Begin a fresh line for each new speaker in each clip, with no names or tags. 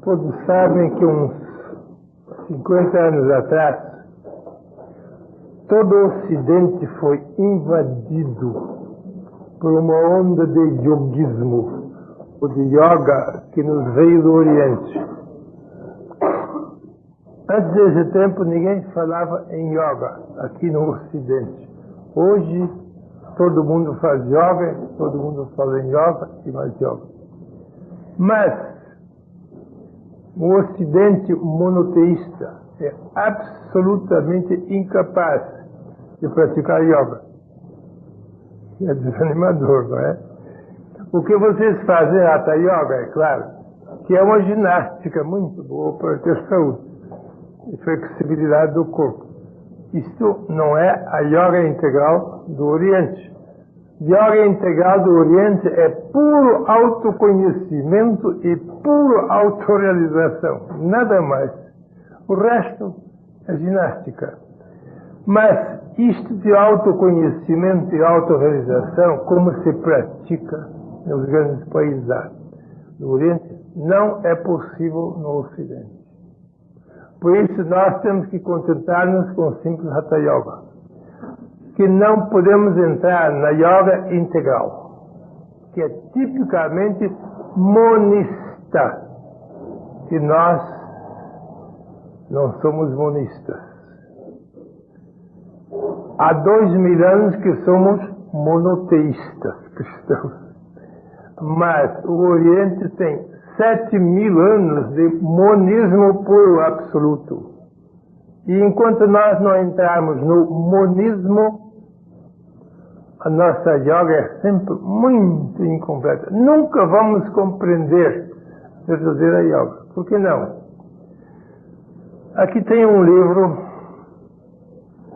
Todos sabem que uns 50 anos atrás, todo o Ocidente foi invadido por uma onda de yogismo, ou de yoga, que nos veio do Oriente. Antes desse tempo, ninguém falava em yoga aqui no Ocidente. Hoje, todo mundo faz yoga, todo mundo fala em yoga e mais yoga. Mas o Ocidente monoteísta é absolutamente incapaz de praticar yoga. É desanimador, não é? O que vocês fazem em Hatha Yoga, é claro, que é uma ginástica muito boa para ter saúde e flexibilidade do corpo. Isto não é a yoga integral do Oriente. Yoga integral do Oriente é puro autoconhecimento e puro autorrealização, nada mais. O resto é ginástica. Mas isto de autoconhecimento e autorrealização, como se pratica nos grandes países do Oriente, não é possível no Ocidente. Por isso nós temos que contentar-nos com o simples Hatha Yoga, que não podemos entrar na yoga integral, que é tipicamente monista, e nós não somos monistas. Há 2000 anos que somos monoteístas cristãos, mas o Oriente tem 7000 anos de monismo puro absoluto. E enquanto nós não entrarmos no monismo, a nossa yoga é sempre muito incompleta. Nunca vamos compreender a verdadeira yoga. Por que não? Aqui tem um livro,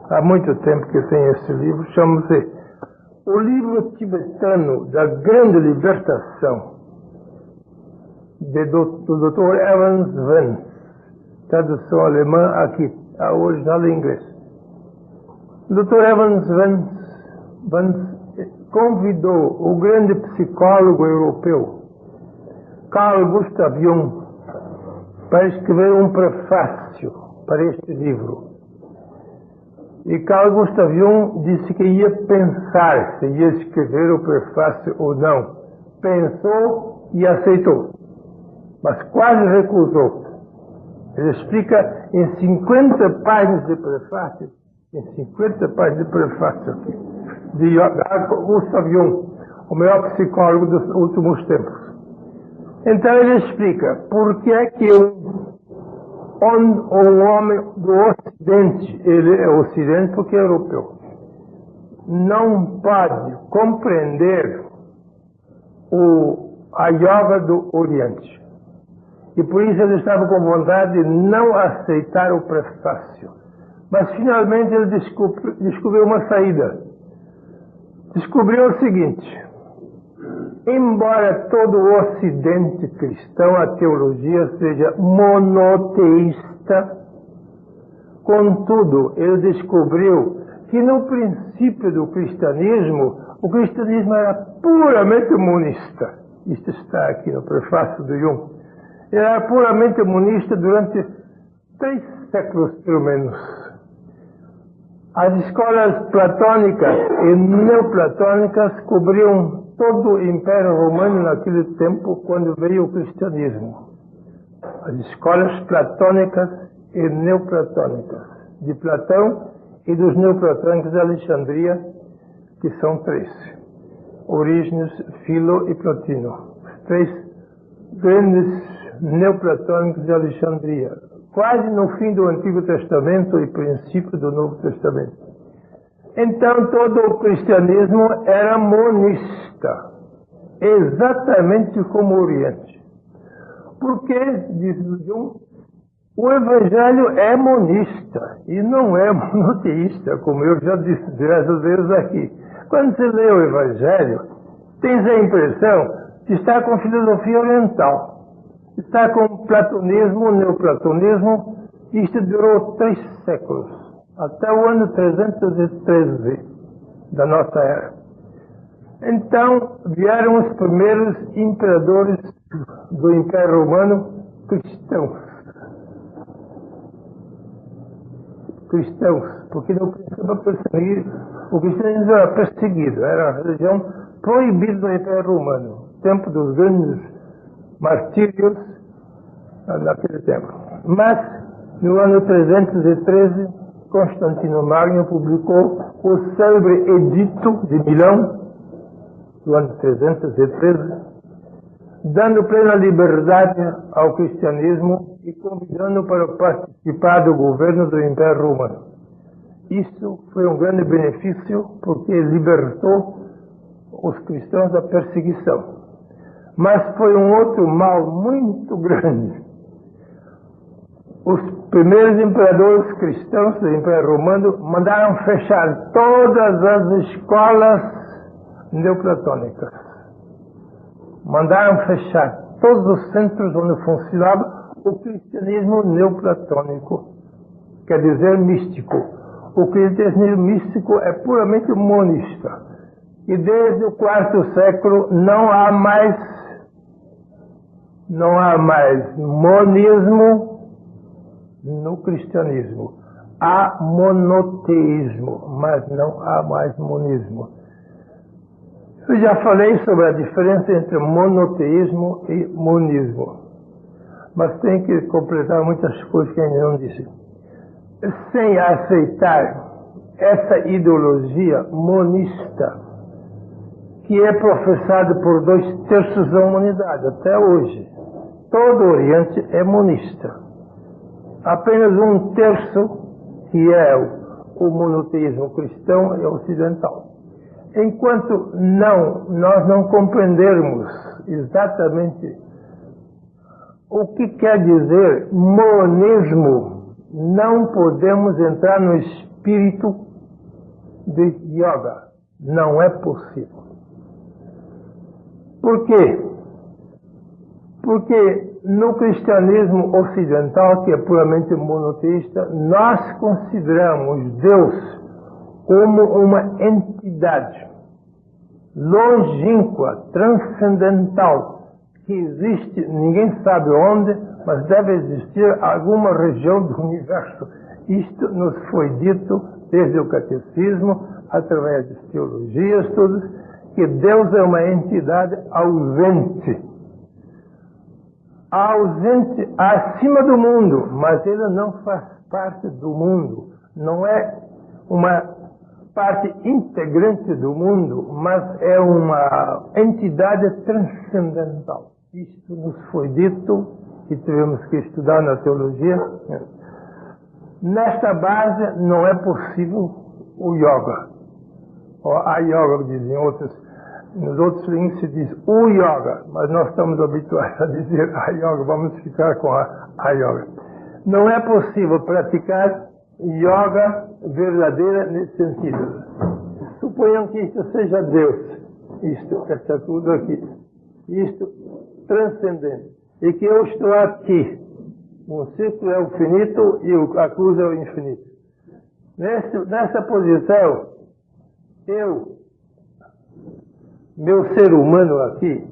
há muito tempo que eu tenho esse livro, chama-se O Livro Tibetano da Grande Libertação, do Dr. Evans Vance, tradução alemã aqui, a original em inglês. O Dr. Evans Vance convidou o grande psicólogo europeu, Carl Gustav Jung, para escrever um prefácio para este livro. E Carl Gustav Jung disse que ia pensar se ia escrever o prefácio ou não. Pensou e aceitou, mas quase recusou. Ele explica em 50 páginas de prefácio, aqui, de Gustav Jung, o maior psicólogo dos últimos tempos. Então ele explica por que é que um homem do Ocidente, ele é Ocidente porque é europeu, não pode compreender a yoga do Oriente. E por isso ele estava com vontade de não aceitar o prefácio. Mas finalmente ele descobriu uma saída. Descobriu o seguinte: embora todo o Ocidente cristão, a teologia seja monoteísta, contudo, ele descobriu que no princípio do cristianismo, o cristianismo era puramente monista. Isto está aqui no prefácio do Jung. Ele era puramente monista durante 3 séculos, pelo menos. As escolas platônicas e neoplatônicas cobriam todo o Império Romano naquele tempo, quando veio o cristianismo. As escolas platônicas e neoplatônicas, de Platão e dos neoplatônicos de Alexandria, que são 3. Orígenes, Filo e Plotino. Os 3 grandes neoplatônicos de Alexandria, quase no fim do Antigo Testamento e princípio do Novo Testamento. Então todo o cristianismo era monista, exatamente como o Oriente. Porque, diz Jung, o Evangelho é monista e não é monoteísta, como eu já disse diversas vezes aqui. Quando você lê o Evangelho, tem a impressão de estar com filosofia oriental. Está com platonismo, neoplatonismo. Isto durou 3 séculos, até o ano 313 da nossa era. Então vieram os primeiros imperadores do Império Romano cristãos. Cristãos, porque no princípio o cristianismo era perseguido, era a religião proibida do Império Romano, tempo dos grandes martírios naquele tempo. Mas, no ano 313, Constantino Magno publicou o célebre Edito de Milão, do ano 313, dando plena liberdade ao cristianismo e convidando para participar do governo do Império Romano. Isso foi um grande benefício porque libertou os cristãos da perseguição. Mas foi um outro mal muito grande. Os primeiros imperadores cristãos do Império Romano mandaram fechar todas as escolas neoplatônicas. Mandaram fechar todos os centros onde funcionava o cristianismo neoplatônico, quer dizer místico. O cristianismo místico é puramente monista. E desde o quarto século não há mais monismo no cristianismo. Há monoteísmo, mas não há mais monismo. Eu já falei sobre a diferença entre monoteísmo e monismo, mas tem que completar muitas coisas que ainda não disse. Sem aceitar essa ideologia monista, que é professada por 2/3 da humanidade até hoje, todo o Oriente é monista. Apenas 1/3 que é o monoteísmo cristão e ocidental. Enquanto nós não compreendermos exatamente o que quer dizer monismo, não podemos entrar no espírito de yoga. Não é possível. Por quê? Porque no cristianismo ocidental, que é puramente monoteísta, nós consideramos Deus como uma entidade longínqua, transcendental, que existe, ninguém sabe onde, mas deve existir alguma região do universo. Isto nos foi dito desde o catecismo, através de teologias todas, que Deus é uma entidade ausente. Ausente acima do mundo, mas ele não faz parte do mundo. Não é uma parte integrante do mundo, mas é uma entidade transcendental. Isto nos foi dito e tivemos que estudar na teologia. Nesta base não é possível o yoga. Ou a yoga, dizem outros. Nos outros línguas se diz o yoga, mas nós estamos habituados a dizer a yoga, vamos ficar com a yoga. Não é possível praticar yoga verdadeira nesse sentido. Suponham que isto seja Deus, isto está tudo aqui, isto transcendente, e que eu estou aqui. Um círculo é o finito e a cruz é o infinito. Nessa posição, meu ser humano aqui,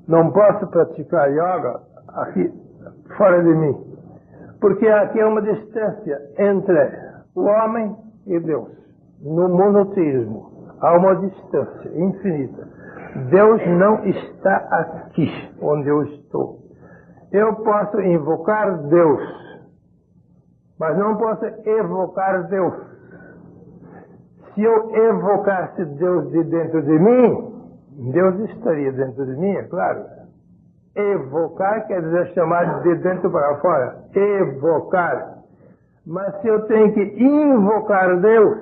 não posso praticar yoga aqui fora de mim. Porque aqui é uma distância entre o homem e Deus. No monoteísmo há uma distância infinita. Deus não está aqui onde eu estou. Eu posso invocar Deus, mas não posso evocar Deus. Se eu evocasse Deus de dentro de mim, Deus estaria dentro de mim, é claro. Evocar quer dizer chamar de dentro para fora. Evocar. Mas se eu tenho que invocar Deus,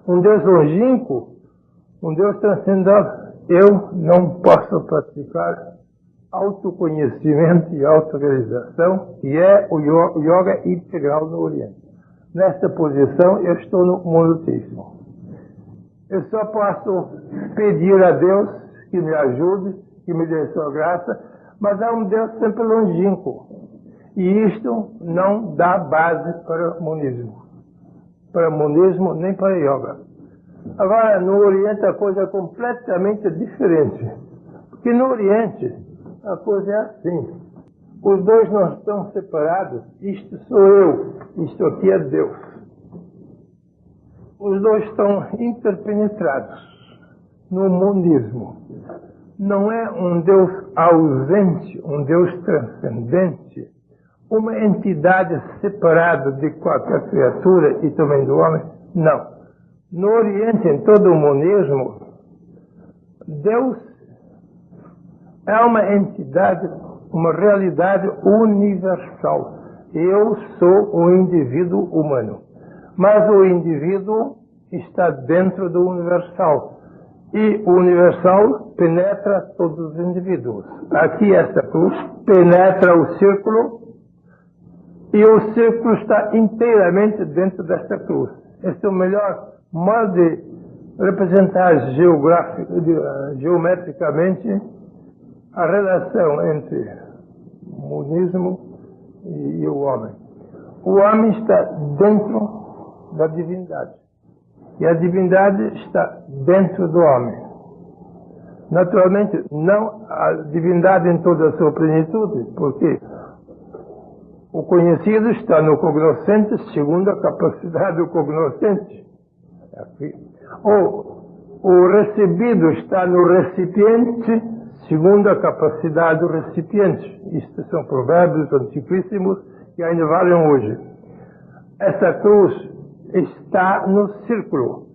um Deus longínquo, um Deus transcendental, eu não posso praticar autoconhecimento e autorrealização, que é o yoga integral no Oriente. Nesta posição, eu estou no monoteísmo. Eu só posso pedir a Deus que me ajude, que me dê sua graça, mas há um Deus sempre longínquo. E isto não dá base para monismo. Para monismo, nem para yoga. Agora, no Oriente a coisa é completamente diferente. Porque no Oriente a coisa é assim. Os dois não estão separados. Isto sou eu, isto aqui é Deus. Os dois estão interpenetrados no monismo. Não é um Deus ausente, um Deus transcendente, uma entidade separada de qualquer criatura e também do homem. Não. No Oriente, em todo o monismo, Deus é uma entidade, uma realidade universal. Eu sou um indivíduo humano. Mas o indivíduo está dentro do universal. E o universal penetra todos os indivíduos. Aqui esta cruz penetra o círculo e o círculo está inteiramente dentro desta cruz. Este é o melhor modo de representar geometricamente a relação entre o monismo e o homem. O homem está dentro da divindade. E a divindade está dentro do homem. Naturalmente, não a divindade em toda a sua plenitude, porque o conhecido está no cognoscente segundo a capacidade do cognoscente. O recebido está no recipiente segundo a capacidade do recipiente. Isto são provérbios antiquíssimos que ainda valem hoje. Essa cruz está no círculo,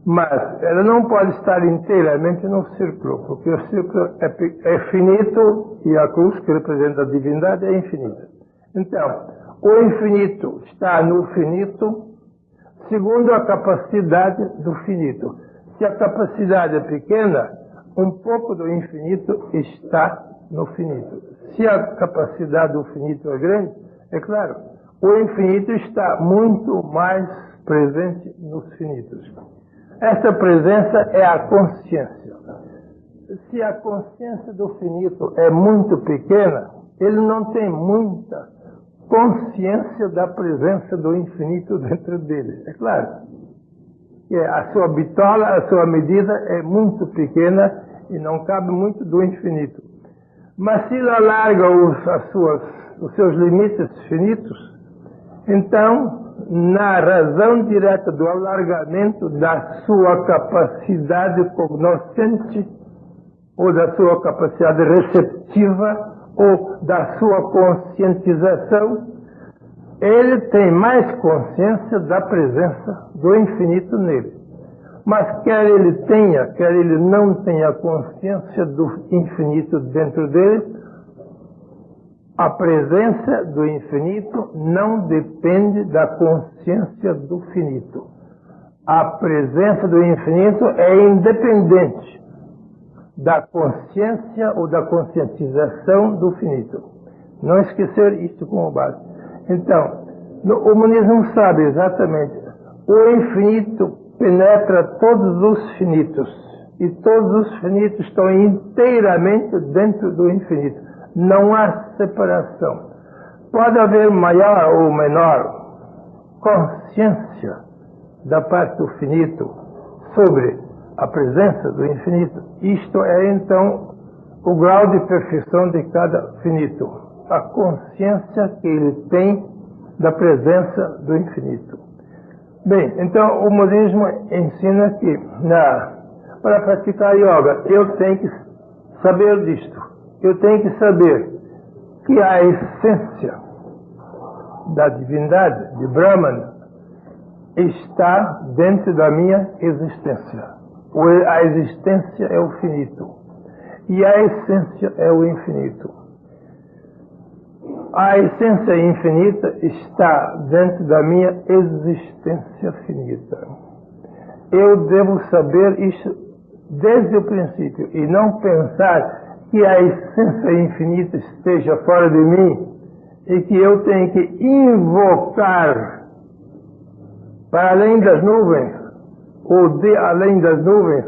mas ela não pode estar inteiramente no círculo, porque o círculo é finito e a cruz, que representa a divindade, é infinita. Então, o infinito está no finito segundo a capacidade do finito. Se a capacidade é pequena, um pouco do infinito está no finito. Se a capacidade do finito é grande, é claro, o infinito está muito mais presente nos finitos. Essa presença é a consciência. Se a consciência do finito é muito pequena, ele não tem muita consciência da presença do infinito dentro dele. É claro. A sua bitola, a sua medida é muito pequena e não cabe muito do infinito. Mas se ele alarga os seus limites finitos, então, na razão direta do alargamento da sua capacidade cognoscente, ou da sua capacidade receptiva, ou da sua conscientização, ele tem mais consciência da presença do infinito nele. Mas quer ele tenha, quer ele não tenha consciência do infinito dentro dele, a presença do infinito não depende da consciência do finito. A presença do infinito é independente da consciência ou da conscientização do finito. Não esquecer isto como base. Então, o monismo sabe exatamente, o infinito penetra todos os finitos, e todos os finitos estão inteiramente dentro do infinito. Não há separação. Pode haver maior ou menor consciência da parte do finito sobre a presença do infinito. Isto é, então, o grau de perfeição de cada finito. A consciência que ele tem da presença do infinito. Bem, então o budismo ensina que para praticar yoga eu tenho que saber disto. Eu tenho que saber que a essência da divindade, de Brahman, está dentro da minha existência. A existência é o finito. E a essência é o infinito. A essência infinita está dentro da minha existência finita. Eu devo saber isso desde o princípio e não pensar que a essência infinita esteja fora de mim e que eu tenho que invocar para além das nuvens ou de além das nuvens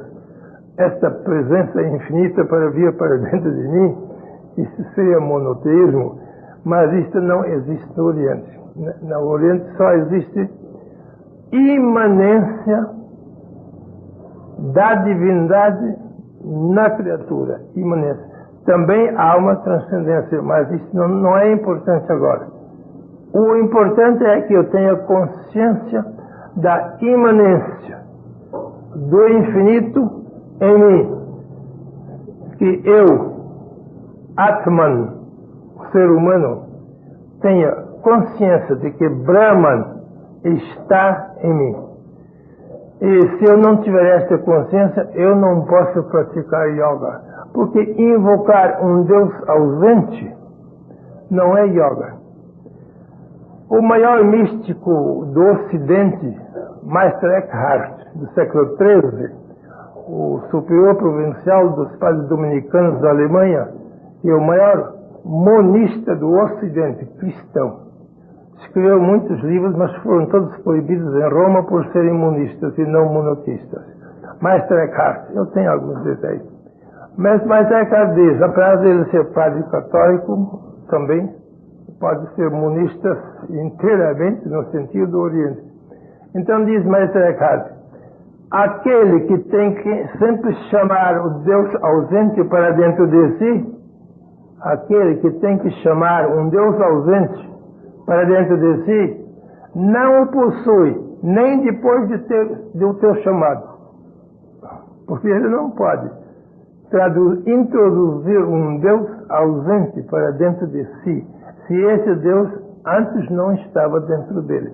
esta presença infinita para vir para dentro de mim. Isso seria monoteísmo, mas isto não existe no Oriente. No Oriente só existe imanência da divindade na criatura. Imanência. Também há uma transcendência, mas isso não é importante agora. O importante é que eu tenha consciência da imanência do infinito em mim. Que eu, Atman, o ser humano, tenha consciência de que Brahman está em mim. E se eu não tiver esta consciência, eu não posso praticar yoga. Porque invocar um Deus ausente não é yoga. O maior místico do Ocidente, Meister Eckhart, do século XIII, o superior provincial dos padres dominicanos da Alemanha, e o maior monista do Ocidente, cristão, escreveu muitos livros, mas foram todos proibidos em Roma por serem monistas e não monoteístas. Meister Eckhart, eu tenho alguns detalhes. Mas Meister Eckhart diz, apesar de ele ser padre católico, também pode ser monista inteiramente no sentido do Oriente. Então diz Meister Eckhart, aquele que tem que sempre chamar o Deus ausente para dentro de si, aquele que tem que chamar um Deus ausente para dentro de si, não o possui, nem depois de o teu chamado. Porque ele não pode introduzir um Deus ausente para dentro de si, se esse Deus antes não estava dentro dele.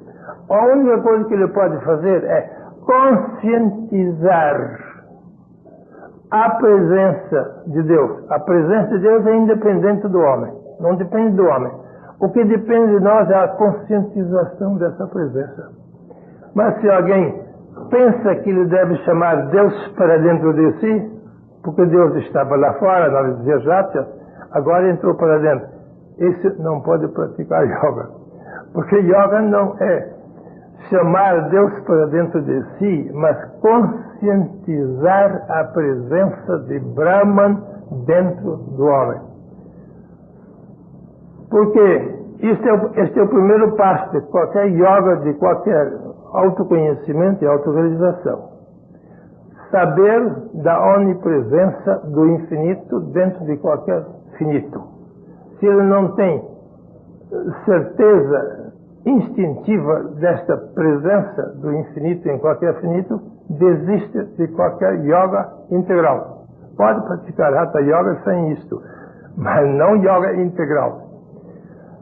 A única coisa que ele pode fazer é conscientizar a presença de Deus. A presença de Deus é independente do homem, não depende do homem. O que depende de nós é a conscientização dessa presença. Mas se alguém pensa que ele deve chamar Deus para dentro de si, porque Deus estava lá fora, na Vijayatya, agora entrou para dentro, esse não pode praticar yoga. Porque yoga não é chamar Deus para dentro de si, mas conscientizar a presença de Brahman dentro do homem. Porque este é o primeiro passo de qualquer yoga, de qualquer autoconhecimento e autorrealização. Saber da onipresença do infinito dentro de qualquer finito. Se ele não tem certeza instintiva desta presença do infinito em qualquer finito, desiste de qualquer yoga integral. Pode praticar Hatha Yoga sem isto, mas não yoga integral.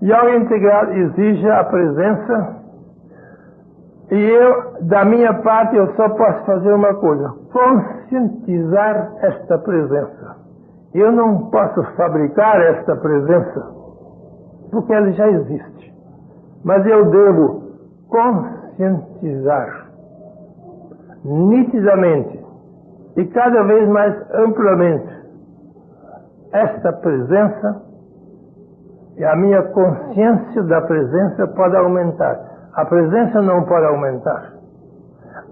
Yoga integral exige a presença, e eu, da minha parte, eu só posso fazer uma coisa: conscientizar esta presença. Eu não posso fabricar esta presença, porque ela já existe. Mas eu devo conscientizar nitidamente e cada vez mais amplamente esta presença, e a minha consciência da presença pode aumentar. A presença não pode aumentar.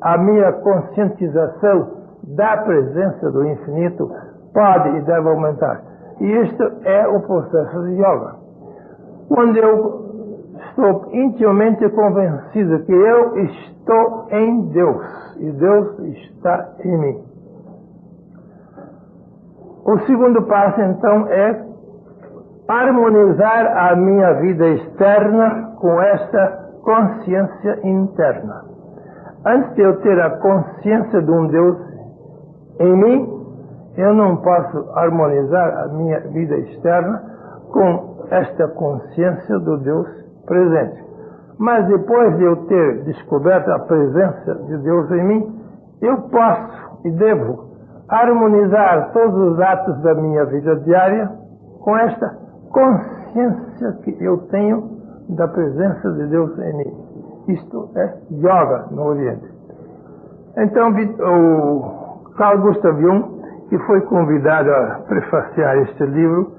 A minha conscientização da presença do infinito pode e deve aumentar. E isto é o processo de yoga. Quando eu estou intimamente convencido que eu estou em Deus e Deus está em mim. O segundo passo, então, é harmonizar a minha vida externa com esta consciência interna. Antes de eu ter a consciência de um Deus em mim, eu não posso harmonizar a minha vida externa com esta consciência do Deus presente. Mas depois de eu ter descoberto a presença de Deus em mim, eu posso e devo harmonizar todos os atos da minha vida diária com esta consciência que eu tenho da presença de Deus em mim. Isto é yoga no Oriente. Então, o Carl Gustav Jung, que foi convidado a prefaciar este livro,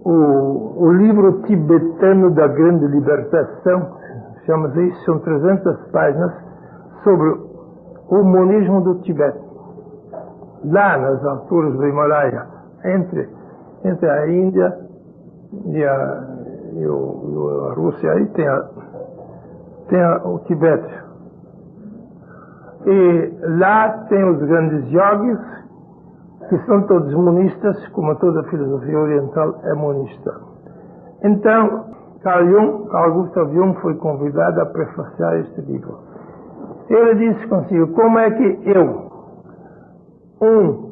o livro tibetano da grande libertação, chama-se isso, são 300 páginas sobre o monismo do Tibete. Lá nas alturas do Himalaia, entre a Índia e a Rússia, aí tem o Tibete. E lá tem os grandes yogis que são todos monistas, como toda a filosofia oriental é monista. Então, Carl Gustav Jung foi convidado a prefaciar este livro. Ele disse consigo: como é que eu, um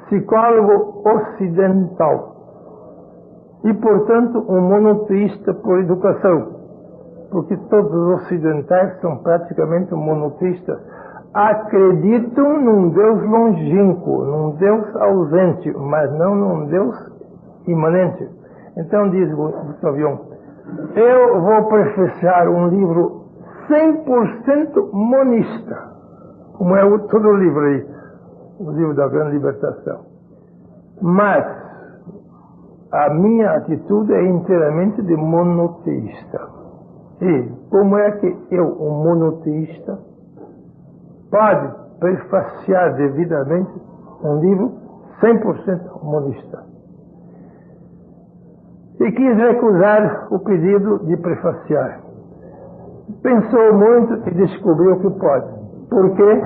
psicólogo ocidental e, portanto, um monoteísta por educação, porque todos os ocidentais são praticamente monoteístas, acreditam num Deus longínquo, num Deus ausente, mas não num Deus imanente. Então diz Gustav Jung: eu vou prefaciar um livro 100% monista, como é todo o livro aí, o livro da Grande Libertação. Mas a minha atitude é inteiramente de monoteísta. E como é que eu, um monoteísta, pode prefaciar devidamente um livro 100% monista? E quis recusar o pedido de prefaciar. Pensou muito e descobriu que pode. Porque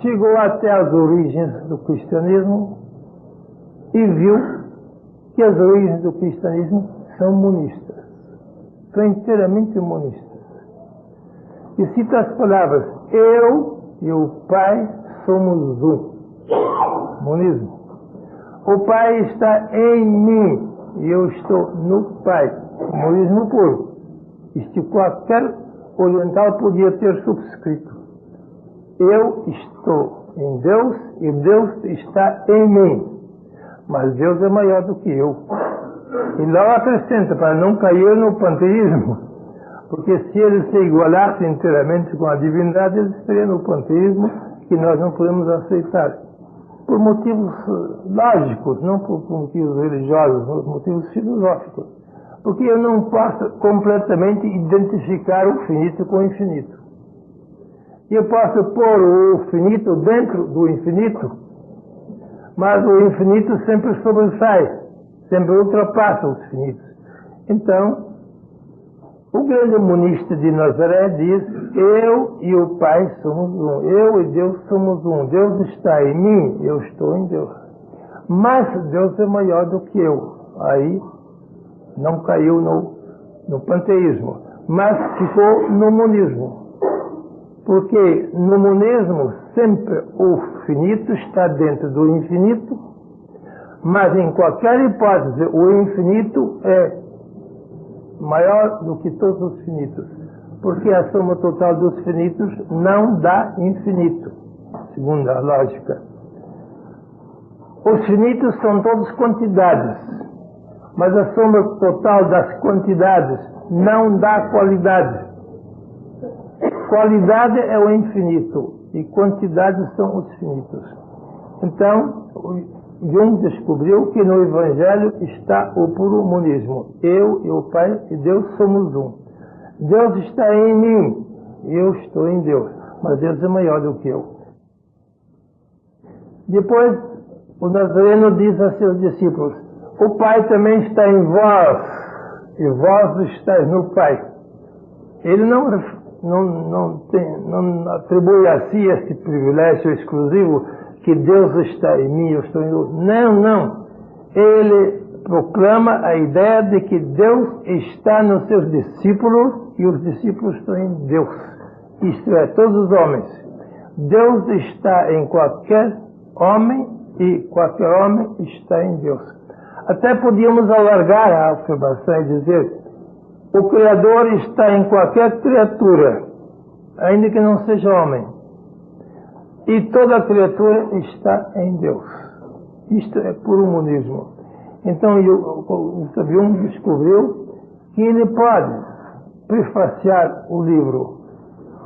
chegou até as origens do cristianismo e viu que as origens do cristianismo são monistas. São inteiramente monistas. E cita as palavras: eu e o Pai somos um. Monismo. O Pai está em mim e eu estou no Pai. Monismo puro. Isto qualquer oriental podia ter subscrito. Eu estou em Deus e Deus está em mim. Mas Deus é maior do que eu. E lá acrescenta, para não cair no panteísmo, porque se ele se igualasse inteiramente com a divindade, ele estaria no panteísmo, que nós não podemos aceitar. Por motivos lógicos, não por motivos religiosos, por motivos filosóficos. Porque eu não posso completamente identificar o finito com o infinito. Eu posso pôr o finito dentro do infinito, mas o infinito sempre sobressai, sempre ultrapassa os finitos. Então, o grande monista de Nazaré diz: eu e o Pai somos um. Eu e Deus somos um. Deus está em mim, eu estou em Deus. Mas Deus é maior do que eu. Aí não caiu no panteísmo, mas ficou no monismo. Porque no monismo sempre o finito está dentro do infinito, mas em qualquer hipótese o infinito é maior do que todos os finitos, porque a soma total dos finitos não dá infinito, segundo a lógica. Os finitos são todos quantidades, mas a soma total das quantidades não dá qualidade. Qualidade é o infinito e quantidades são os finitos. Então, Jung descobriu que no Evangelho está o puro monismo. Eu e o Pai e Deus somos um. Deus está em mim e eu estou em Deus. Mas Deus é maior do que eu. Depois, o Nazareno diz a seus discípulos: o Pai também está em vós e vós estáis no Pai. Ele não atribui a si esse privilégio exclusivo que Deus está em mim, eu estou em Deus. Não. Ele proclama a ideia de que Deus está nos seus discípulos e os discípulos estão em Deus. Isto é, todos os homens. Deus está em qualquer homem e qualquer homem está em Deus. Até podíamos alargar a afirmação e dizer: o Criador está em qualquer criatura, ainda que não seja homem. E toda criatura está em Deus. Isto é puro monismo. Então, o Jung descobriu que ele pode prefaciar o livro,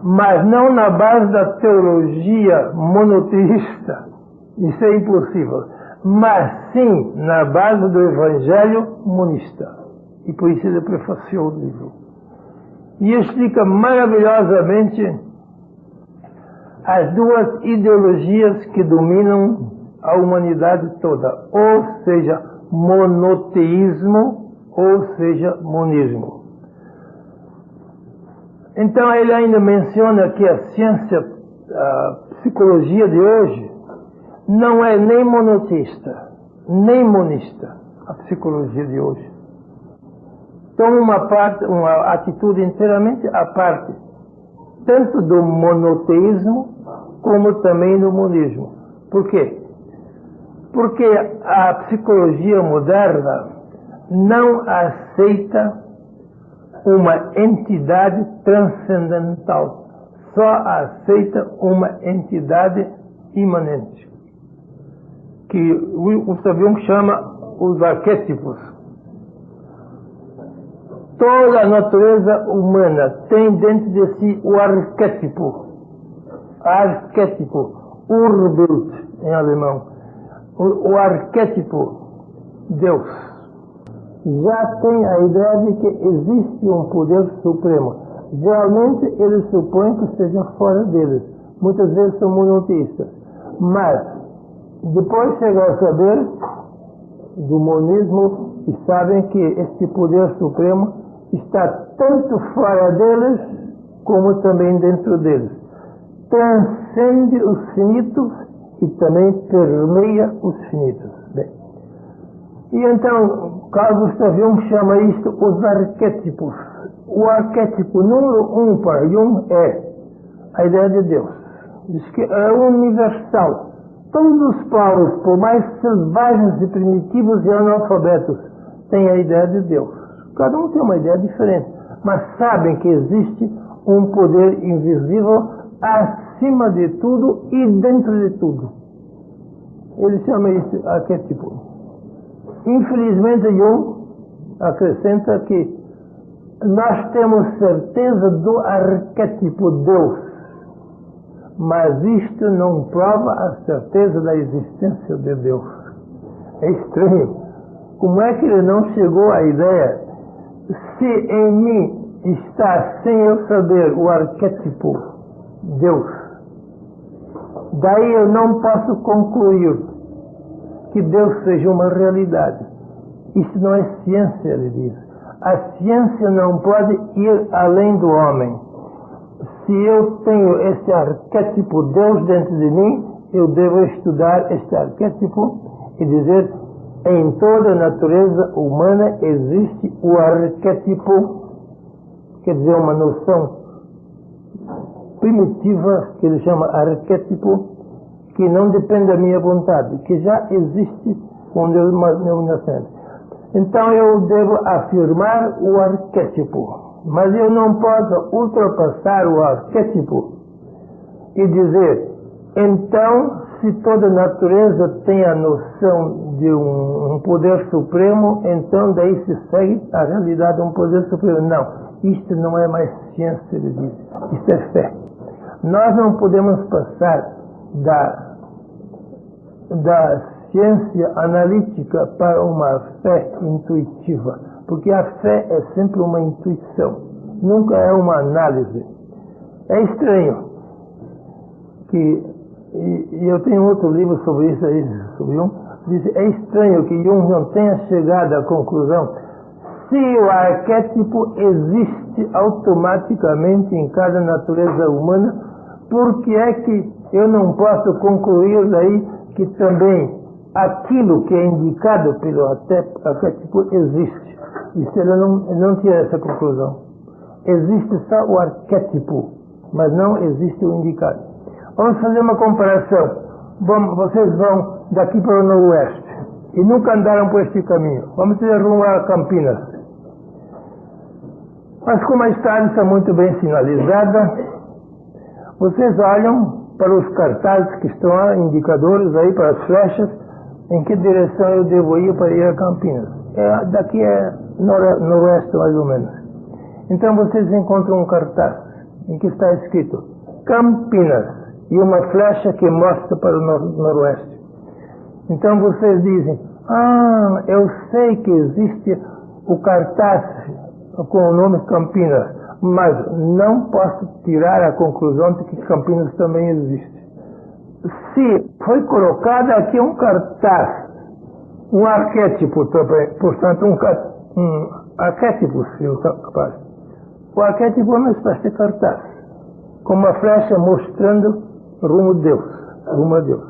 mas não na base da teologia monoteísta. Isso é impossível. Mas sim na base do Evangelho monista. E por isso ele prefaciou o livro. E explica maravilhosamente as duas ideologias que dominam a humanidade toda, ou seja, monoteísmo, ou seja, monismo. Então ele ainda menciona que a ciência, a psicologia de hoje, não é nem monoteísta, nem monista, a psicologia de hoje. Toma uma atitude inteiramente à parte, tanto do monoteísmo como também do monismo. Por quê? Porque a psicologia moderna não aceita uma entidade transcendental, só aceita uma entidade imanente, que o Gustav Jung chama os arquétipos. Toda a natureza humana tem dentro de si o arquétipo, Urbild em alemão, o arquétipo Deus. Já tem a ideia de que existe um poder supremo. Geralmente eles supõem que esteja fora deles. Muitas vezes são monoteístas. Mas depois chegam a saber do monismo e sabem que este poder supremo está tanto fora deles como também dentro deles. Transcende os finitos e também permeia os finitos. Bem, e então Carl Gustav Jung chama isto os arquétipos. O arquétipo número 1 para Jung é a ideia de Deus. Diz que é universal. Todos os povos, por mais selvagens e primitivos e analfabetos, têm a ideia de Deus. Cada um tem uma ideia diferente, mas sabem que existe um poder invisível acima de tudo e dentro de tudo. Ele chama isso arquétipo. Infelizmente, Jung acrescenta que nós temos certeza do arquétipo Deus, mas isto não prova a certeza da existência de Deus. É estranho. Como é que ele não chegou à ideia, se em mim está, sem eu saber, o arquétipo Deus, daí eu não posso concluir que Deus seja uma realidade. Isso não é ciência, ele diz. A ciência não pode ir além do homem. Se eu tenho este arquétipo Deus dentro de mim, eu devo estudar este arquétipo e dizer: em toda a natureza humana existe o arquétipo, quer dizer, uma noção primitiva que ele chama arquétipo, que não depende da minha vontade, que já existe quando eu nasci. Então eu devo afirmar o arquétipo, mas eu não posso ultrapassar o arquétipo e dizer: então, se toda a natureza tem a noção de um poder supremo, então daí se segue a realidade de um poder supremo. Não, isto não é mais ciência, ele diz, isto é fé. Nós não podemos passar da ciência analítica para uma fé intuitiva, porque a fé é sempre uma intuição, nunca é uma análise. É estranho que, e eu tenho outro livro sobre isso aí, sobre Jung, diz: é estranho que Jung não tenha chegado à conclusão se o arquétipo existe automaticamente em cada natureza humana, por que é que eu não posso concluir daí que também aquilo que é indicado pelo arquétipo existe? Isso ele não tira essa conclusão. Existe só o arquétipo, mas não existe o indicado. Vamos fazer uma comparação. Vocês vão daqui para o noroeste e nunca andaram por este caminho. Vamos ter rumo a Campinas. Mas como a estrada está muito bem sinalizada, vocês olham para os cartazes que estão lá, indicadores aí, para as flechas, em que direção eu devo ir para ir a Campinas. Daqui é noroeste, mais ou menos. Então vocês encontram um cartaz em que está escrito Campinas e uma flecha que mostra para o noroeste. Então vocês dizem: ah, eu sei que existe o cartaz com o nome Campinas, mas não posso tirar a conclusão de que Campinas também existe. Se foi colocado aqui um cartaz, um arquétipo também, portanto um arquétipo, se eu capaz. O arquétipo é uma espécie de cartaz, com uma flecha mostrando rumo a Deus.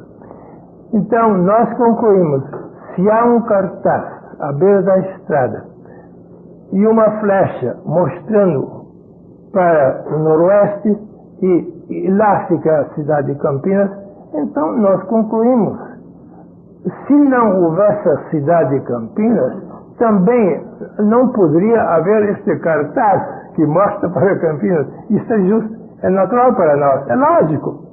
Então, nós concluímos, se há um cartaz à beira da estrada e uma flecha mostrando para o noroeste e lá fica a cidade de Campinas, então nós concluímos, se não houvesse a cidade de Campinas, também não poderia haver este cartaz que mostra para Campinas. Isso é justo, é natural para nós, é lógico.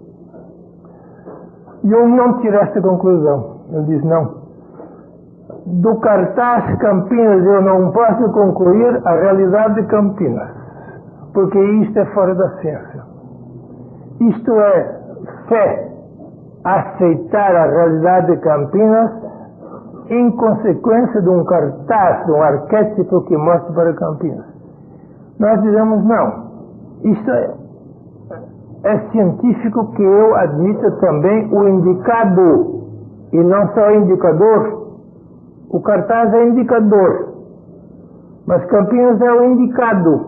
E eu não tirei esta conclusão. Eu disse, não. Do cartaz Campinas eu não posso concluir a realidade de Campinas, porque isto é fora da ciência. Isto é fé, aceitar a realidade de Campinas em consequência de um cartaz, de um arquétipo que mostra para Campinas. Nós dizemos, não, isto é científico que eu admita também o indicado, e não só o indicador. O cartaz é indicador, mas Campinas é o indicado.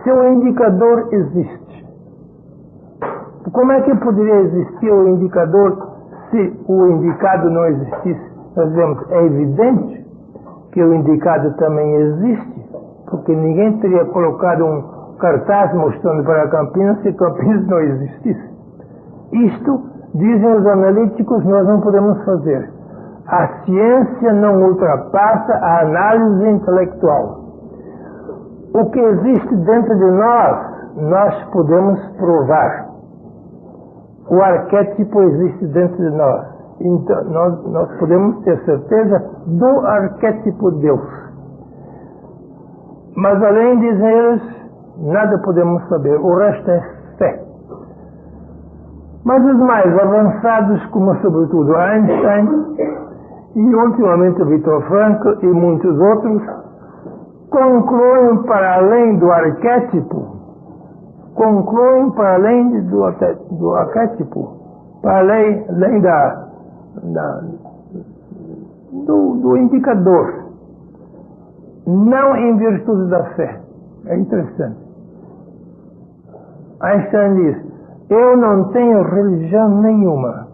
Se o indicador existe, como é que poderia existir o indicador se o indicado não existisse? Nós dizemos, é evidente que o indicado também existe, porque ninguém teria colocado um cartaz mostrando para Campinas se Campinas não existisse. Isto, dizem os analíticos, nós não podemos fazer. A ciência não ultrapassa a análise intelectual. O que existe dentro de nós podemos provar. O arquétipo existe dentro de nós. Então, nós podemos ter certeza do arquétipo Deus. Mas além, dizem eles, nada podemos saber. O resto é fé. Mas os mais avançados, como sobretudo Einstein, e ultimamente Viktor Frankl e muitos outros, concluem para além do arquétipo, concluem para além do arquétipo, para além do indicador, não em virtude da fé. É interessante. Einstein diz, eu não tenho religião nenhuma,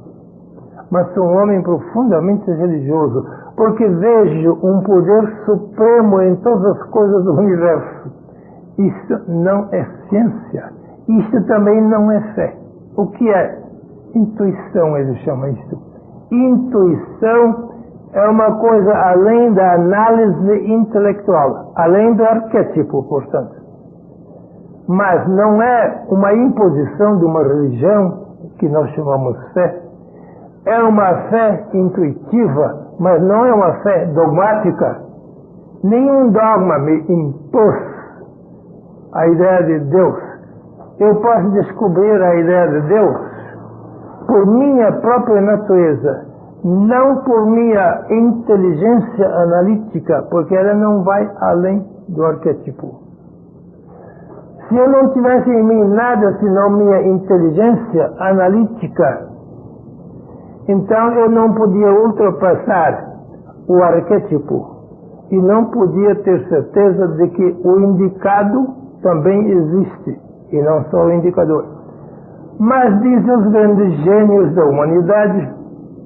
mas sou um homem profundamente religioso, porque vejo um poder supremo em todas as coisas do universo. Isso não é ciência. Isso também não é fé. O que é? Intuição, ele chama isso. Intuição é uma coisa além da análise intelectual, além do arquétipo, portanto. Mas não é uma imposição de uma religião, que nós chamamos fé. É uma fé intuitiva, mas não é uma fé dogmática. Nenhum dogma me impôs a ideia de Deus. Eu posso descobrir a ideia de Deus por minha própria natureza, não por minha inteligência analítica, porque ela não vai além do arquétipo. Se eu não tivesse em mim nada senão minha inteligência analítica, então eu não podia ultrapassar o arquétipo e não podia ter certeza de que o indicado também existe, e não só o indicador. Mas dizem os grandes gênios da humanidade,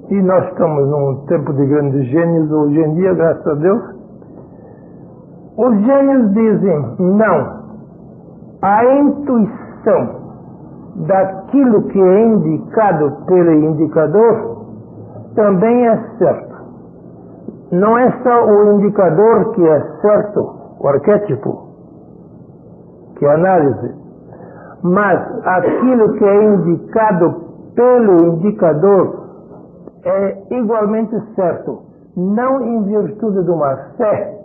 e nós estamos num tempo de grandes gênios hoje em dia, graças a Deus, os gênios dizem, não, a intuição daquilo que é indicado pelo indicador também é certo. Não é só o indicador que é certo, o arquétipo, que é a análise, mas aquilo que é indicado pelo indicador é igualmente certo, não em virtude de uma fé,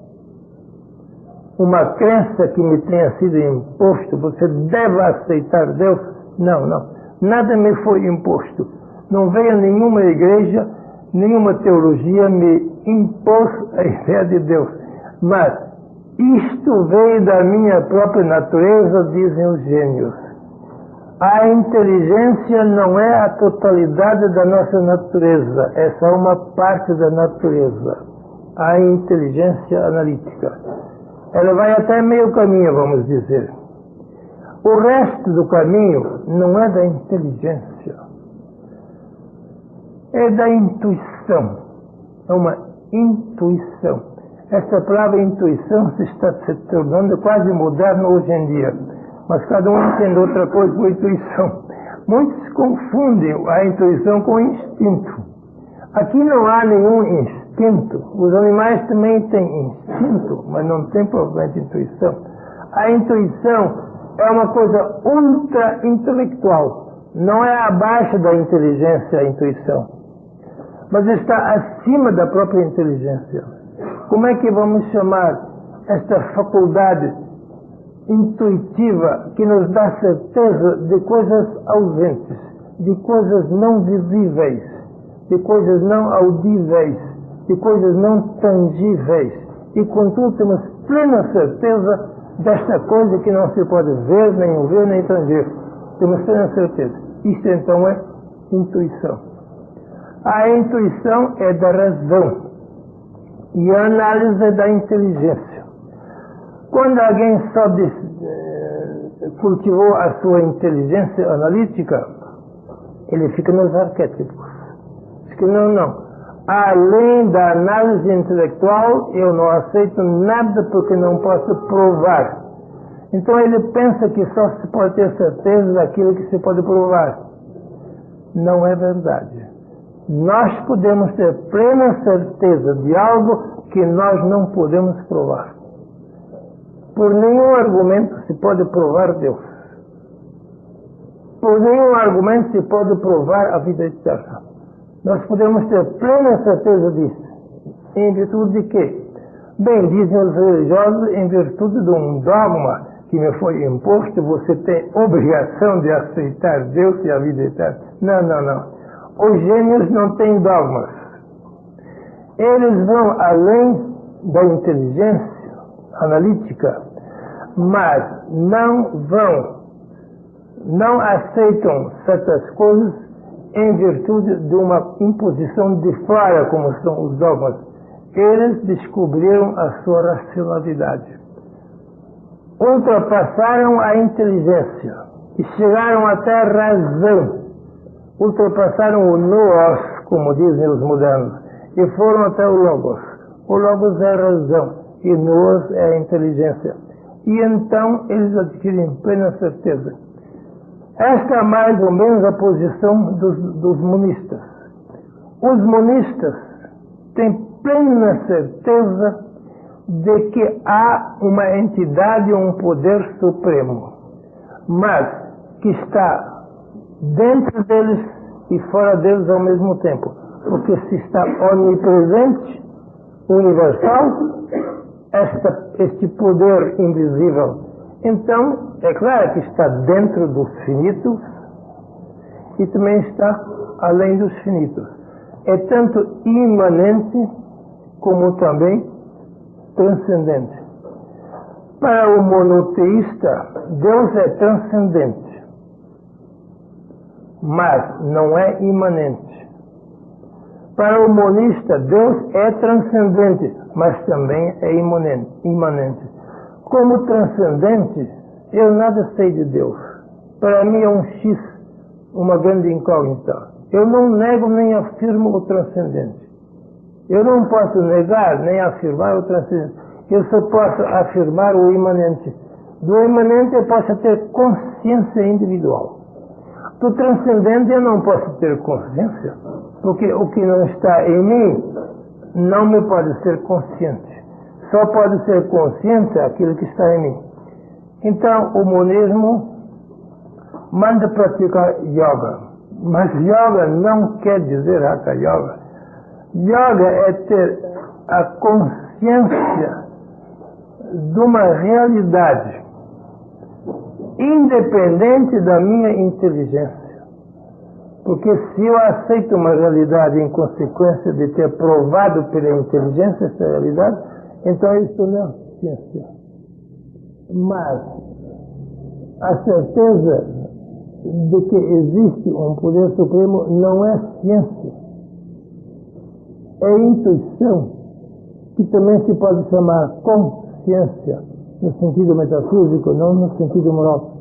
uma crença que me tenha sido imposto, você deve aceitar Deus. Não, não. Nada me foi imposto. Não veio nenhuma igreja, nenhuma teologia me impôs a ideia de Deus. Mas isto veio da minha própria natureza, dizem os gênios. A inteligência não é a totalidade da nossa natureza, é só uma parte da natureza. A inteligência analítica. Ela vai até meio caminho, vamos dizer. O resto do caminho não é da inteligência. é da intuição. É uma intuição. Essa palavra intuição se está se tornando quase moderna hoje em dia. Mas cada um entende outra coisa por intuição. Muitos confundem a intuição com o instinto. Aqui não há nenhum instinto. Os animais também têm instinto, mas não têm propriamente intuição. A intuição é uma coisa ultra-intelectual. Não é abaixo da inteligência a intuição, mas está acima da própria inteligência. Como é que vamos chamar esta faculdade intuitiva que nos dá certeza de coisas ausentes, de coisas não visíveis, de coisas não audíveis, de coisas não tangíveis, e contudo temos plena certeza desta coisa que não se pode ver, nem ouvir, nem tangir. Temos plena certeza. Isto então é intuição. A intuição é da razão e a análise é da inteligência. Quando alguém só cultivou a sua inteligência analítica, ele fica nos arquétipos. Diz que não. Além da análise intelectual, eu não aceito nada porque não posso provar. Então ele pensa que só se pode ter certeza daquilo que se pode provar. Não é verdade. Nós podemos ter plena certeza de algo que nós não podemos provar. Por nenhum argumento se pode provar Deus. Por nenhum argumento se pode provar a vida eterna. Nós podemos ter plena certeza disso. Em virtude de quê? Bem, dizem os religiosos, em virtude de um dogma que me foi imposto, você tem obrigação de aceitar Deus e a vida eterna. Não. Os gênios não têm dogmas. Eles vão além da inteligência analítica, mas não aceitam certas coisas em virtude de uma imposição de fora, como são os dogmas. Eles descobriram a sua racionalidade. Ultrapassaram a inteligência e chegaram até a razão. Ultrapassaram o nous, como dizem os modernos, e foram até o logos. O logos é a razão e nous é a inteligência. E então eles adquirem plena certeza. Esta é mais ou menos a posição dos monistas. Os monistas têm plena certeza de que há uma entidade, um poder supremo, mas que está dentro deles e fora deles ao mesmo tempo. Porque se está onipresente, universal, este poder invisível, então é claro que está dentro dos finitos e também está além dos finitos. É tanto imanente como também transcendente. Para o monoteísta, Deus é transcendente, mas não é imanente. Para o monista, Deus é transcendente, mas também é imanente. Como transcendente, eu nada sei de Deus. Para mim é um X, uma grande incógnita. Eu não nego nem afirmo o transcendente. Eu não posso negar nem afirmar o transcendente. Eu só posso afirmar o imanente. Do imanente eu posso ter consciência individual. Do transcendente eu não posso ter consciência, porque o que não está em mim não me pode ser consciente. Só pode ser consciente aquilo que está em mim. Então o monismo manda praticar yoga. Mas yoga não quer dizer hatha yoga. Yoga é ter a consciência de uma realidade independente da minha inteligência. Porque se eu aceito uma realidade em consequência de ter provado pela inteligência essa realidade, então isso não é ciência. Mas a certeza de que existe um poder supremo não é ciência. É intuição, que também se pode chamar consciência, no sentido metafísico, não no sentido moral.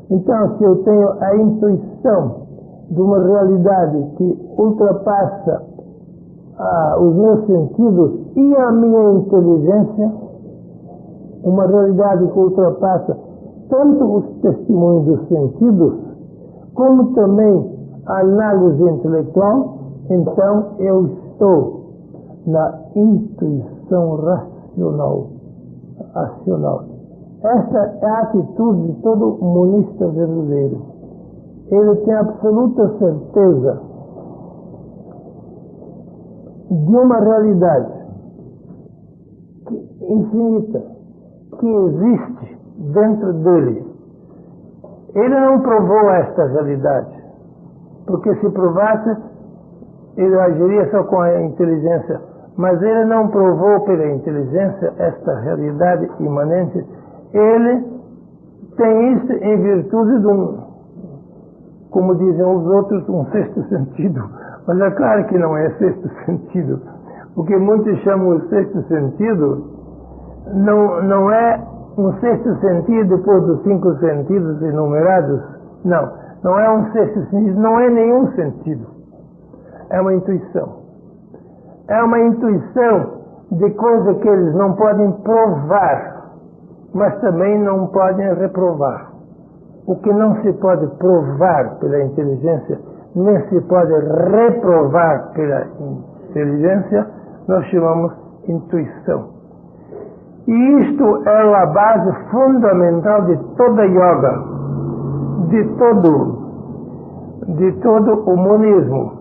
Então, se eu tenho a intuição de uma realidade que ultrapassa os meus sentidos e a minha inteligência, uma realidade que ultrapassa tanto os testemunhos dos sentidos, como também a análise intelectual, então eu estou na intuição racional. Essa é a atitude de todo monista verdadeiro. Ele tem absoluta certeza de uma realidade infinita que existe dentro dele. Ele não provou esta realidade, porque se provasse, ele agiria só com a inteligência, mas ele não provou pela inteligência esta realidade imanente. Ele tem isso em virtude de como dizem os outros, um sexto sentido. Mas é claro que não é sexto sentido. O que muitos chamam de sexto sentido não é um sexto sentido depois dos 5 sentidos enumerados. Não é um sexto sentido, não é nenhum sentido. É uma intuição. É uma intuição de coisa que eles não podem provar, mas também não podem reprovar. O que não se pode provar pela inteligência, nem se pode reprovar pela inteligência, nós chamamos intuição. E isto é a base fundamental de toda yoga, de todo o monismo.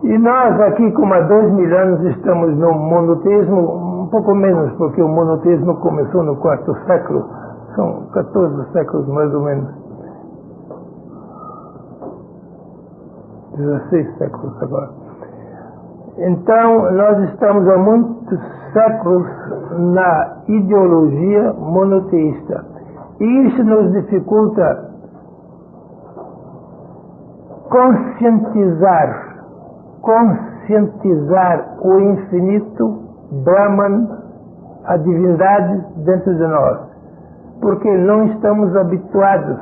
E nós aqui, como há 2000 anos, estamos no monoteísmo, um pouco menos, porque o monoteísmo começou no 4º século, são 14 séculos mais ou menos. 16 séculos agora. Então, nós estamos há muitos séculos na ideologia monoteísta. E isso nos dificulta conscientizar o infinito, Brahman, a divindade dentro de nós. Porque não estamos habituados,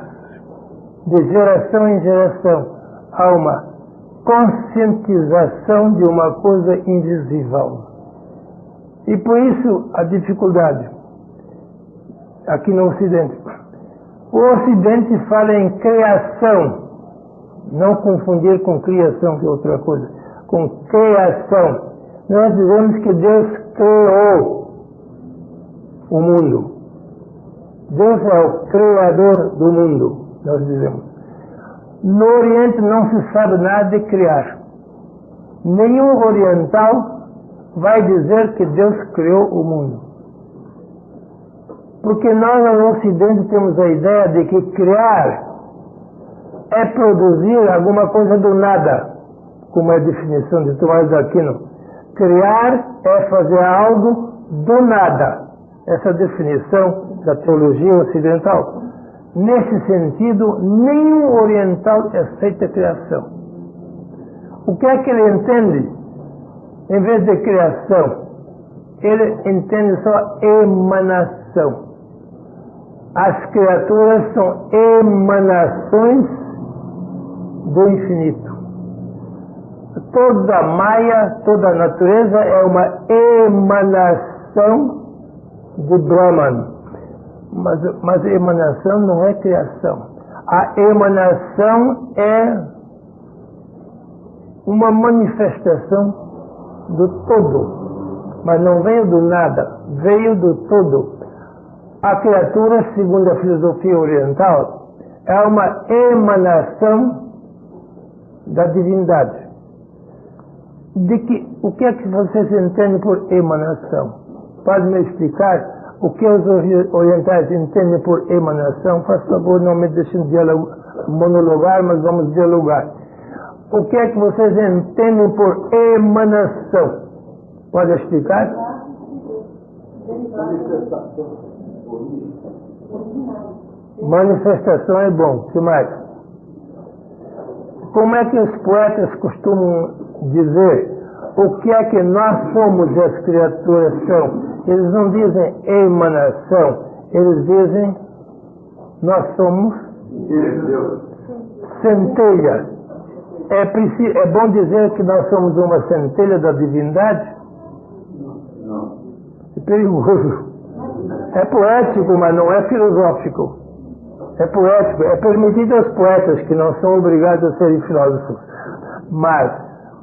de geração em geração, a uma conscientização de uma coisa invisível. E por isso a dificuldade aqui no Ocidente. O Ocidente fala em criação, não confundir com criação, que é outra coisa, com criação. Nós dizemos que Deus criou o mundo. Deus é o criador do mundo, nós dizemos. No Oriente não se sabe nada de criar. Nenhum oriental vai dizer que Deus criou o mundo. Porque nós no Ocidente temos a ideia de que criar é produzir alguma coisa do nada, como é a definição de Tomás de Aquino. Criar é fazer algo do nada. Essa definição da teologia ocidental. Nesse sentido, nenhum oriental aceita a criação. O que é que ele entende? Em vez de criação, ele entende só emanação. As criaturas são emanações do infinito. Toda a Maya, toda a natureza é uma emanação de Brahman. Mas a emanação não é criação. A emanação é uma manifestação do todo. Mas não veio do nada, veio do todo. A criatura, segundo a filosofia oriental, é uma emanação da divindade. O que é que vocês entendem por emanação? Pode me explicar? O que os orientais entendem por emanação? Faz favor, não me deixem monologar, mas vamos dialogar. O que é que vocês entendem por emanação? Pode explicar? Manifestação é bom. O que mais? Como é que os poetas costumam dizer o que é que nós somos e as criaturas são? Eles não dizem emanação, eles dizem nós somos centelha. É bom dizer que nós somos uma centelha da divindade? É perigoso. É poético, mas não é filosófico. É poético. É permitido aos poetas, que não são obrigados a serem filósofos. Mas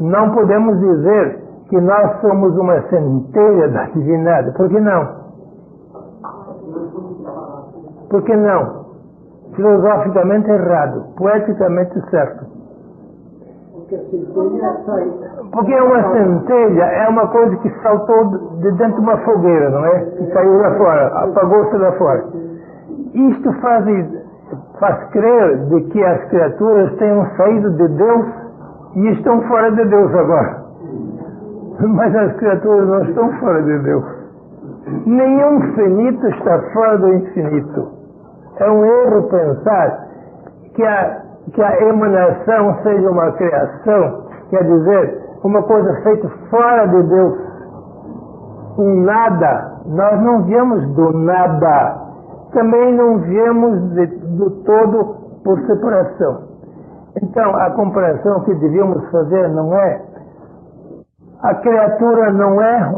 não podemos dizer que nós somos uma centelha da divindade. Por que não? Por que não? Filosoficamente errado, poeticamente certo. Porque uma centelha é uma coisa que saltou de dentro de uma fogueira, não é? E caiu lá fora, apagou-se lá fora. Isto faz crer de que as criaturas tenham saído de Deus e estão fora de Deus agora. Mas as criaturas não estão fora de Deus. Nenhum finito está fora do infinito. É um erro pensar que a emanação seja uma criação, quer dizer, uma coisa feita fora de Deus. Um nada. Nós não viemos do nada. Também não viemos do todo por separação. Então, a comparação que devíamos fazer não é... A criatura não é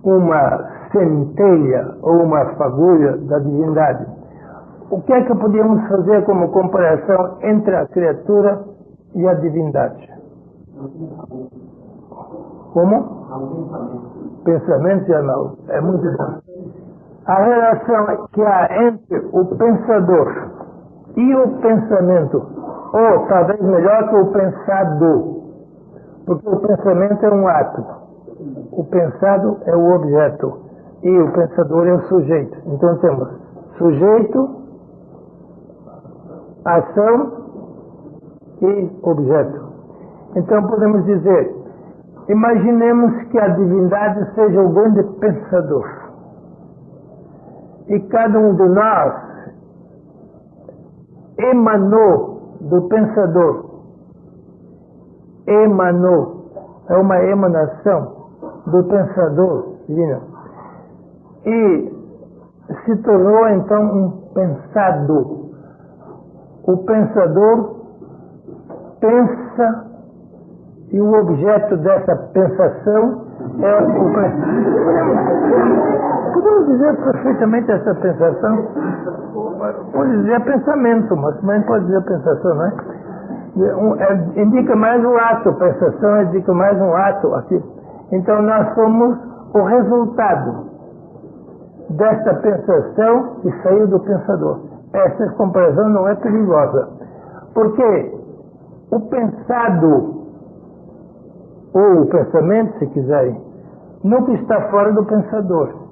uma centelha ou uma fagulha da divindade. O que é que podíamos fazer como comparação entre a criatura e a divindade? Como? Pensamento e anal. É muito bom. A relação que há entre o pensador e o pensamento, ou talvez melhor que o pensado, porque o pensamento é um ato, o pensado é o objeto e o pensador é o sujeito. Então temos sujeito, ação e objeto. Então podemos dizer, imaginemos que a divindade seja o grande pensador. E cada um de nós emanou do pensador. Emanou. É uma emanação do pensador divino. E se tornou então um pensado. O pensador pensa e o objeto dessa pensação é o pensamento. Podemos dizer perfeitamente essa pensação? Pode dizer pensamento, mas também pode dizer pensação, não é? Indica mais o ato, pensação indica mais um ato aqui. Então nós somos o resultado desta pensação que saiu do pensador. Essa comparação não é perigosa, porque o pensado, ou o pensamento, se quiserem, nunca está fora do pensador.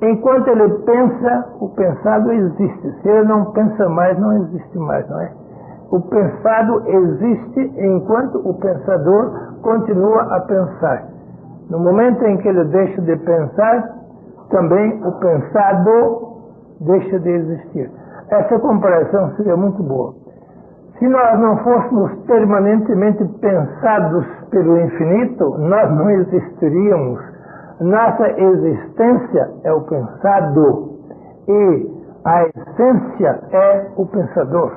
Enquanto ele pensa, o pensado existe. Se ele não pensa mais, não existe mais, não é? O pensado existe enquanto o pensador continua a pensar. No momento em que ele deixa de pensar, também o pensado deixa de existir. Essa comparação seria muito boa. Se nós não fôssemos permanentemente pensados pelo infinito, nós não existiríamos. Nossa existência é o pensado e a essência é o pensador.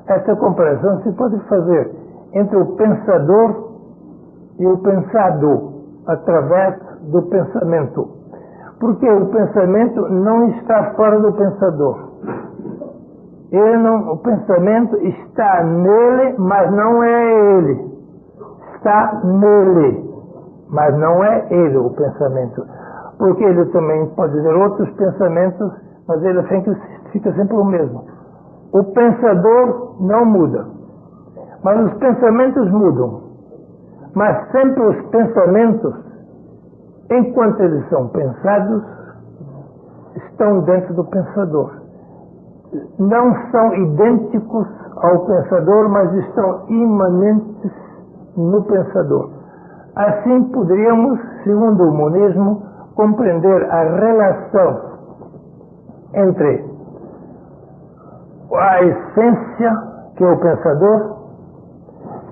Essa comparação se pode fazer entre o pensador e o pensado através do pensamento. Porque o pensamento não está fora do pensador. O pensamento está nele, mas não é ele. Está nele, mas não é ele o pensamento. Porque ele também pode dizer outros pensamentos, mas ele fica sempre o mesmo. O pensador não muda, mas os pensamentos mudam. Mas sempre os pensamentos, enquanto eles são pensados, estão dentro do pensador. Não são idênticos ao pensador, mas estão imanentes no pensador. Assim poderíamos, segundo o monismo, compreender a relação entre a essência, que é o pensador,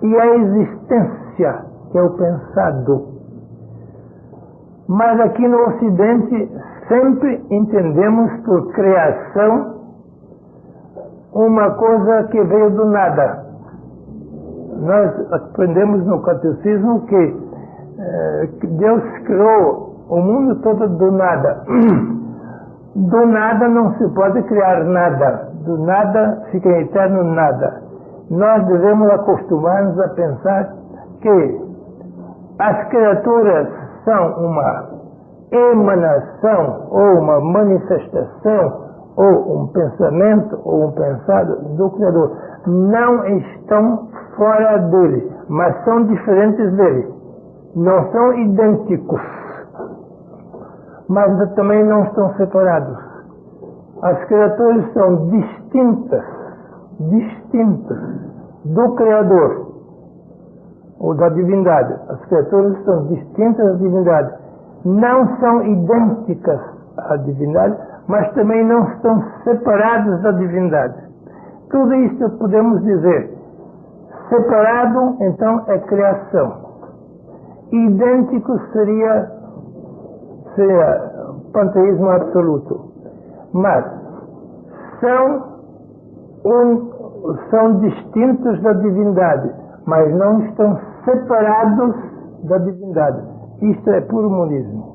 e a existência, que é o pensado. Mas aqui no Ocidente sempre entendemos por criação uma coisa que veio do nada. Nós aprendemos no catecismo que Deus criou o mundo todo do nada. Do nada não se pode criar nada. Do nada fica eterno nada. Nós devemos acostumar-nos a pensar que as criaturas são uma emanação ou uma manifestação ou um pensamento ou um pensado do Criador. Não estão fora dele, mas são diferentes dele. Não são idênticos, mas também não estão separados. As criaturas são distintas do Criador ou da divindade. As criaturas são distintas da divindade. Não são idênticas à divindade, mas também não estão separadas da divindade. Tudo isso podemos dizer. Separado, então, é criação. Idêntico seria panteísmo absoluto. Mas são distintos da divindade, mas não estão separados da divindade. Isto é puro monismo.